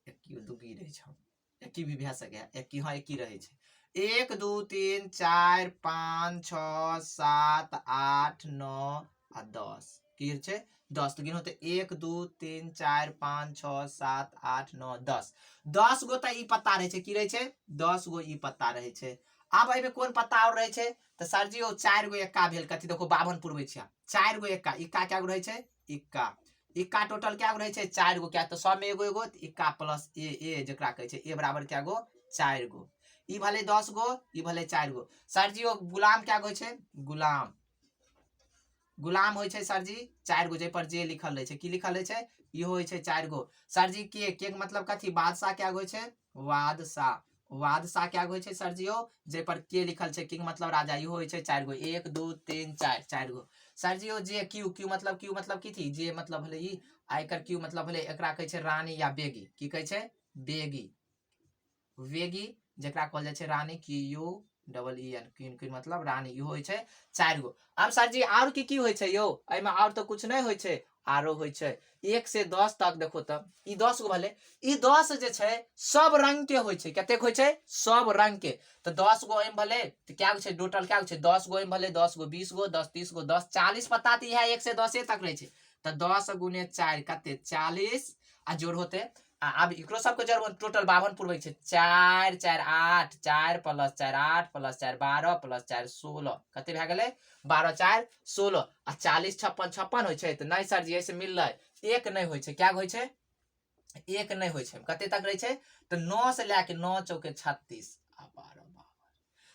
एक दुगी रहे छै, एक की भी भए सके, एक की हां एक की रहे छै। 1 2 3 4 5 6 7 8 9 आ 10 की छै? 10। तो गिनो तो 1 2 3 4 5 6 7 8 9 10। 10 गो तो ई पत्ता रहे छै, की रहे छै? 10 गो ई पत्ता रहे छै। अब एमे कोन पत्ता और रहे छै? तो सर जी ओ 4 गो एक्का भेल, कथी देखो 52 पुरबै छै। 4 गो एक्का, इक्का क्या गो रहे छै? इक्का। इक्का टोटल क्या गो रहे छै? 4 गो। क्या तो सब में एगो एगो, इक्का प्लस ए जकरा कहै छै, ए बराबर क्या गो? 4 गो। ई भले 10 गो, ई भले 4 गो। सर जी ओ गुलाम क्या होइ छै? गुलाम। गुलाम होइ छै सर जी 4 गो, जे पर जे लिखल रहे छै। की लिखल रहे छै? इहो होइ छै 4 गो। सर जी के मतलब कथी? बादशाह क्या होइ छै? वादशाह। वादशाह क्या होइ छै सर जी ओ? जे पर के लिखल छै, किंग मतलब राजा, इहो होइ छै 4 गो। 1 2 3 4, 4 गो। सर जी ओ जे क्यू, क्यू मतलब की थी? जे मतलब भले ई आयकर क्यू मतलब भले एकरा कहै छै रानी या बेगी। की कहै छै? बेगी। वेगी जकरा कहल जाइ छै रानी, Q double E N, queen, queen मतलब रानी, इहो होइ छै 4 गो। अब सर जी और की होइ छै यौ? एमे और तो कुछ नहीं होइ छै, आरो होइ छै 1 से 10 तक। देखो तब ई 10 गो भले, ई 10 जे छै सब रंग के होइ छै। कतेक होइ छै? सब रंग के। तो 10 गो एम भले तो क्या छै? टोटल क्या छै? 10 गो एम भले, 10 गो 20 गो 10 30 गो 10 40 पत्ता तो यह 1 से 10 तक रहे छै। तो 10 गुने 4 कते? 40 आ जोड़ होते। अब इकरो सबके जड़ टोटल 52 पुरबै छै। 4 4 8, 4 प्लस 4 8 प्लस 4 12 प्लस 4 16 कते भए गेलै? 12 4 16 आ 40 56 56 होइ छै। तो नहीं सर जी ऐसे मिललै, एक नहीं होइ छै। क्या होइ छै? एक नहीं होइ छै। कते तक रहे छै? तो 9 से लेके 9 चौके 36 आ 12 52।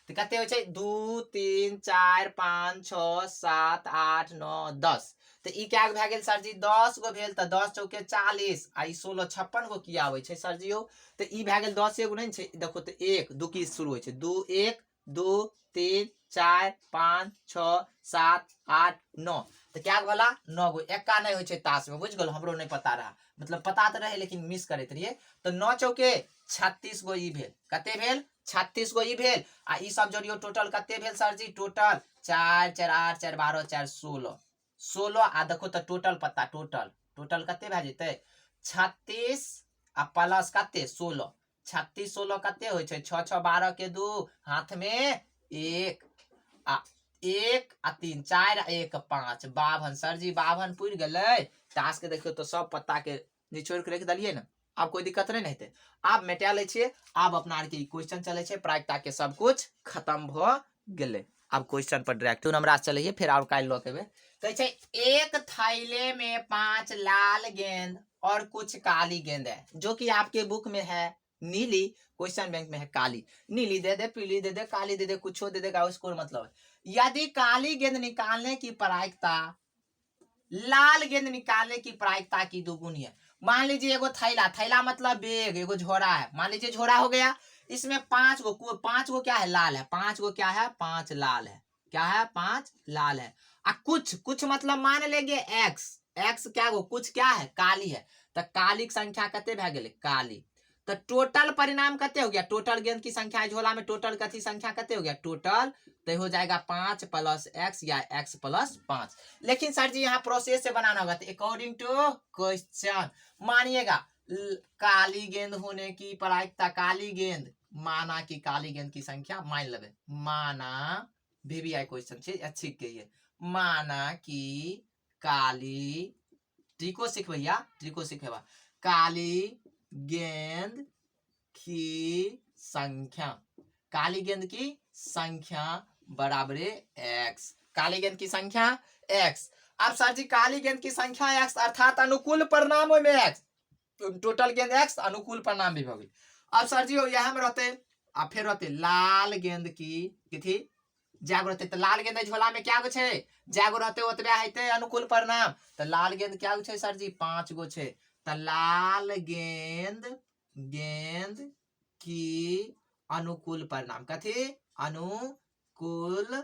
तो कते होइ छै? 2 3 4 5 6 7 8 9 10। तो ई क्या भए गेल सर जी? 10 गो भेल। तो 10 चौके 40 आ 16 56 गो किया होइ छै सर जी यौ? तो ई भए गेल 10 एगो नहीं छै। देखो तो 1 2 की शुरू होइ छै, 2 1 2 3 4 5 6 7 8 9। तो क्या वाला 9 गो। एक्का नहीं होइ छै ताश में, बुझ गल? हमरो नहीं पता रहा, मतलब पता तो रहे लेकिन मिस करैत रहिए। तो 9 चौके 36 गो ई भेल। कते भेल? 36 गो ई भेल। आ ई सब जोड़ियो टोटल कते भेल सर जी? टोटल 4 4 8 4 12 4 16 16 आ देखो तो टोटल पता टोटल कते भए जेतै 36 आ प्लस कते 16 36 16 कते होइ छै 6 6 12 के 2 हाथ में 1 आ 1 आ 3 4 आ 1 5 52 सर जी 52 पूरी गेलै टास्क देखियो तो सब पत्ता के निचोड़ के रख दलिए ना अब कोई दिक्कत नहीं हेतै आब मेटा ले छिए आब अपना आर के क्वेश्चन चले छै प्रायिकता के सब कुछ खत्म भ गेलै अब क्वेश्चन पर डायरेक्ट नंबर चलिए फिर और काल लो केबे कहै छै एक थैले में 5 लाल गेंद और कुछ काली गेंद है जो कि आपके बुक में है नीली क्वेश्चन बैंक में है काली नीली दे दे पीली दे दे काली दे दे कुछ दे देगा उसको मतलब यदि काली गेंद निकालने की प्रायिकता लाल गेंद निकालने की प्रायिकता की दोगुनी है मान लीजिए एगो थैला मतलब बैग एगो झोरा है मान लीजिए झोरा हो गया इसमें 5 गो क्या है लाल है 5 गो क्या है 5 लाल है क्या है 5 लाल है आ कुछ मतलब मान लेंगे एक्स क्या गो कुछ क्या है काली है तो काली की संख्या कते भए गेलै काली तो टोटल परिणाम कते हो गया टोटल गेंद की संख्या झोला में टोटल कथी संख्या कते हो गया टोटल तो हो जाएगा 5 प्लस एक्स या x प्लस 5 लेकिन सर जी यहाँ प्रोसेस से बनाना होगा तो अकॉर्डिंग टू क्वेश्चन मानिएगा काली गेंद होने की प्रायिकता काली गेंद माना कि काली गेंद की संख्या मान लेवे माना VVI क्वेश्चन से अच्छी कहिए माना कि काली ट्रिको सीख भैया ट्रिको सीखेगा काली गेंद की संख्या काली गेंद की संख्या बराबर x काली गेंद की संख्या x अब सर जी काली गेंद की संख्या x अर्थात अनुकूल परिणाम में x टोटल गेंद x अनुकूल परिणाम भी होगी अब सर जी यहाँ में रहते अब फिर रहते लाल गेंद की थी जागो रहते तो लाल गेंद झोला में क्या गो छे जागो रहते ओतबे हेते अनुकूल परिणाम तो लाल गेंद क्या गो छे सर जी 5 गो छे तो लाल गेंद की अनुकूल परिणाम कथी अनुकूल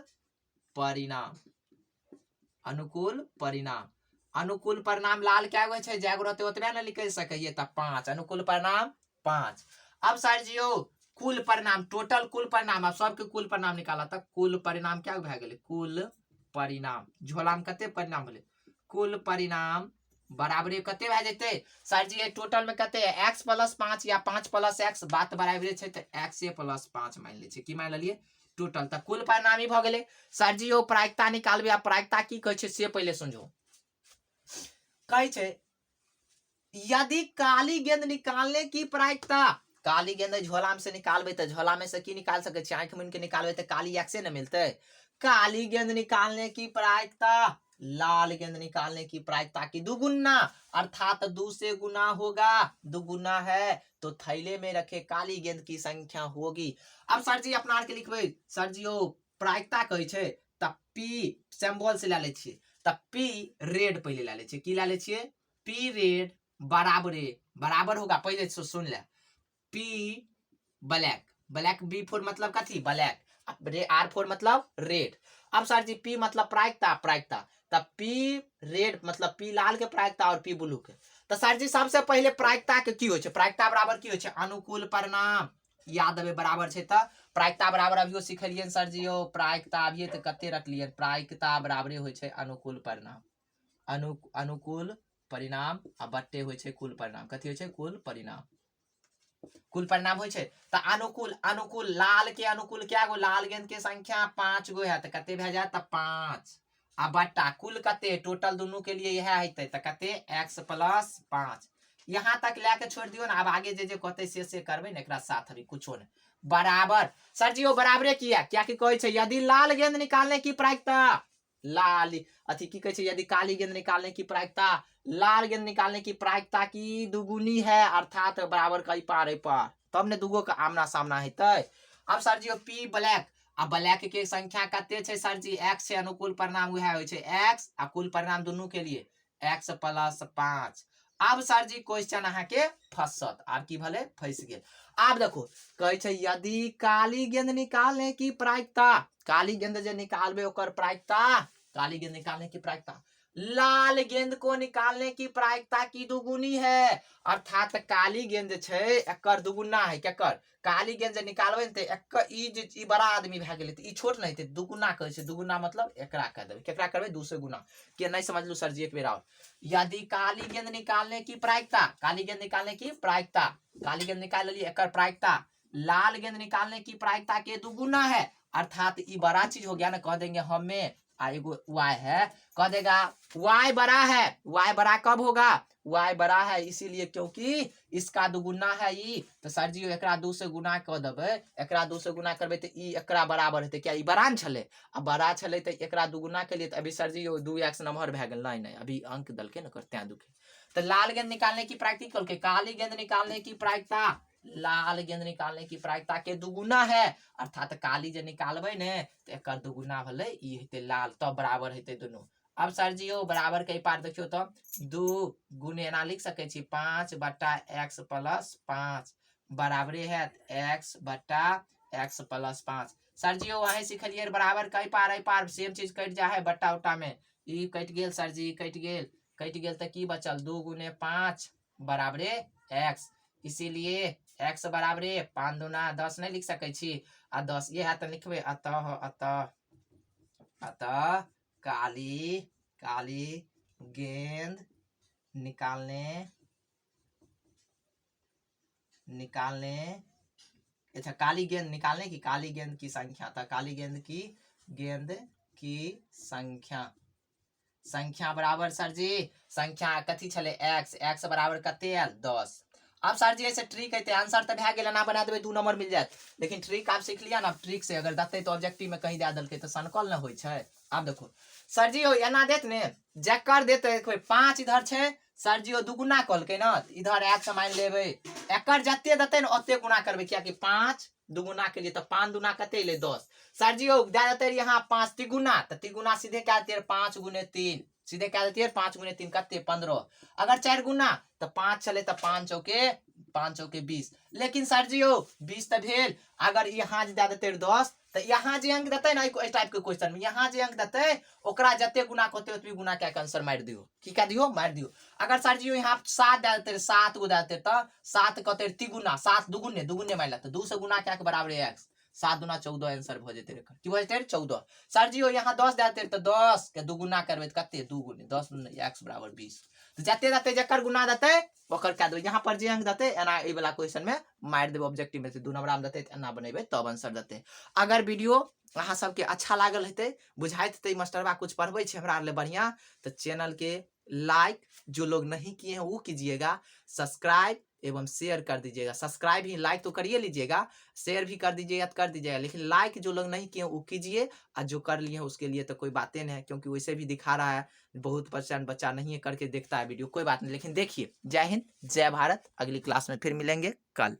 परिणाम लाल क्या गो छे जागो रहते ओतबे न लिख सके त 5 अनुकूल परिणाम 5 अब सर जी कुल परिणाम टोटल कुल परिणाम अब सबके कुल परिणाम निकाला था कुल परिणाम क्या भए गेलै कुल परिणाम झोला में कते परिणाम भेलै कुल परिणाम बराबर कते भए जेतै सर जी टोटल में कते x प्लस 5 या 5 प्लस x बात बराबर छै त x प्लस 5 मान ले छै की मान लेलिए टोटल त कुल परिणाम ही भ गेलै सर जी ओ प्रायिकता निकालबे आ प्रायिकता की कहै छै से पहले समझो कहै छै यदि काली गेंद निकालने की प्रायिकता काली गेंद झोला में से निकालबे तो झोला में से की निकाल सके छी आंख मुन के निकालबे तो काली x से न मिलते काली गेंद निकालने की प्रायिकता लाल गेंद निकालने की प्रायिकता की दुगुना अर्थात 2 से गुना होगा दुगुना है तो थैले में रखे काली गेंद की संख्या होगी अब सर जी अपना के लिखबे सर जी ओ प्रायिकता कहै छै त p सिंबल से ले ले छिए त p रेड पहले ले ले छिए की ले ले छिए p रेड बराबर होगा पहले सुन ले p ब्लैक b फोर मतलब कथी ब्लैक r फोर मतलब रेड अब सर जी p मतलब प्रायिकता तब p रेड मतलब p लाल के प्रायिकता और p ब्लू के तो सर जी सबसे पहले प्रायिकता के की होय छै प्रायिकता बराबर की होय छै अनुकूल परिणाम याद देबे बराबर छै त प्रायिकता बराबर अभियो सिखलियन सर जी ओ प्रायिकता अभिये त कते रखलियन प्रायिकता बराबर होय छै अनुकूल परिणाम अनुकूल परिणाम आ बट्टे होय छै कुल परिणाम कथी होय छै कुल परिणाम होय छै त अनुकूल लाल के अनुकूल क्या गो लाल गेंद के संख्या 5 गो है त कते भए जात त 5 आ बट्टा कुल कते टोटल दोनों के लिए यह हेतै त कते x प्लस 5 यहाँ तक लेके छोड़ दियो ना अब आगे जे कहते से करबे न एकरा साथ अभी कुछो न बराबर सर जी वो बराबरे किया क्या की कहै छै यदि लाल गेंद निकालने की प्रायिकता लाल अथी की कहै छै यदि काली गेंद निकालने की प्रायिकता लाल गेंद निकालने की प्रायिकता की दुगुनी है अर्थात बराबर कई पार तब ने दुगो का आमना सामना हेतै अब सर जी p ब्लैक आ ब्लैक के संख्या कते छै सर जी x से अनुकूल परिणाम उहे होय छै x आ कुल परिणाम दोनों के लिए x प्लस 5 अब सर जी क्वेश्चन अहाँ के फंसत आब की भले फंस गेल आब देखो कहै छै यदि काली गेंद निकालने की प्रायिकता काली गेंद जे निकालबे ओकर प्रायिकता काली गेंद निकालने की प्रायिकता लाल गेंद को निकालने की प्रायिकता की दुगुनी है, अर्थात काली गेंद छै एकर दुगुना है। केकर काली गेंद जे निकालबै त एकर ई बड़ा आदमी भए गेलै त ई छोट नहीं हेतै, दुगुना कहै छै। दुगुना मतलब एकरा कह देबै, केकरा करबै 2 से गुना। के नहीं समझलू सर जी एक बेर और। यदि काली गेंद निकालने की प्रायिकता, काली गेंद निकालने की प्रायिकता, काली गेंद निकाल ली एकर प्रायिकता लाल गेंद निकालने की प्रायिकता के दुगुना है, अर्थात ये बड़ा चीज हो गया ना। कह देंगे हमें एगो y है, कह देगा y बड़ा है। y बड़ा कब होगा, y बड़ा है इसीलिए क्योंकि इसका दुगुना है ई। तो सर जी एकरा 2 से गुना कर देबै, एकरा 2 से गुना करबै त ई एकरा बराबर हेतै। क्या ई बड़ा न छलै, अब बड़ा छलै त एकरा दुगुना के लिए त अभी सर जी 2x नंबर भए गेल। नहीं अभी अंक दलके न करते दुखे। तो लाल गेंद निकालने की प्रायिकता कहलकै काली गेंद निकालने की प्रायिकता, लाल गेंद निकालने की प्रायिकता के दुगुना है, अर्थात काली जे निकालबै ने तो एकर दुगुना भले ई हेतै लाल, तब बराबर हेतै दोनों। अब सर जी बराबर कई पार देखियो तो 2 गुने एना लिख सकै छी 5 बटा x प्लस 5 बराबरे है x बटा x प्लस 5। सर जी वही सिखलिए बराबर कई पार पार सेम चीज कट जा है बट्टा उट्टा में, ई कट गेल सर जी, कट गेल तो की बचल 2 गुने 5 बराबरे x। इसीलिए x बराबरे 5 दूना 10 नहीं लिख सकै छी आ 10 ये है तो लिखबे अतः अतः अतः काली गेंद निकालने अच्छा काली गेंद निकालने की काली गेंद की संख्या, था काली गेंद की संख्या बराबर सर जी संख्या कथी छले x बराबर कते आयल 10। अब सर जी ऐसे ट्रिक है आंसर तो भए गेल ना बना देबे 2 नंबर मिल जात, लेकिन ट्रिक आप सीख लिया ना। ट्रिक से अगर दते तो ऑब्जेक्टिव में कहीं दे दलके तो सनकल ना होय छै। अब देखो सर जी एना देत ने जकर देते 5 इधर छै सर जी दुगुना कहलकै ना, इधर x मान लेबै एकर जते देते न ओते गुना करबै, किया कि 5 दुगुना के लिए तो 5 दुना कते ले 10। सर जी दे देते यहाँ 5 तिगुना तो तिगुना सीधे क्या देते 5 गुने 3, सीधे क्या देते 5 गुने 3 कते 15। अगर 4 गुना तो 5 चले तो 5 चौके 20। लेकिन सर जी 20 तो भेल, अगर यहाँ दे देते 10 तो यहाँ जे अंक देते ना इस टाइप के क्वेश्चन में यहाँ जे अंक देते ओकरा जते गुना होते उतनी गुना क्या आंसर मार दियो, की कह दियो मार दियो। अगर सर जी यहाँ 7 दे देते 7 गो दे देते तो 7 कहते तिगुना 7 दुगुने मार लेते 2 से गुना क्या के बराबर है x, 7 दूना 14 आंसर भ जेते रे की भ जेते 14। सर जी यहाँ 10 दे देते तो 10 के दुगुना करबे कते 2 गुने 10 x बराबर 20। तो जते देते जकर गुना देते ओकर क्या देबे, यहाँ पर जे अंक देते एना ए वाला क्वेश्चन में मार देबे ऑब्जेक्टिव में से 2 नंबर में देते एना बनेबे तब आंसर देते। अगर वीडियो अहाँ सबके अच्छा लागल हेते बुझाइत हेते मास्टरबा कुछ पढ़बै छै हमरा ले बढ़िया, तो चैनल के लाइक जो लोग नहीं किए हैं वो कीजिएगा, सब्सक्राइब एवं शेयर कर दीजिएगा। सब्सक्राइब ही लाइक तो करिए लीजिएगा, शेयर भी कर दीजिएगा तो कर दीजिएगा, लेकिन लाइक जो लोग नहीं किए वो कीजिए और जो कर लिए हैं उसके लिए तो कोई बातें नहीं है, क्योंकि वैसे भी दिखा रहा है बहुत % बच्चा नहीं है करके देखता है वीडियो, कोई बात नहीं। लेकिन देखिए जय हिंद जय भारत, अगली क्लास में फिर मिलेंगे कल।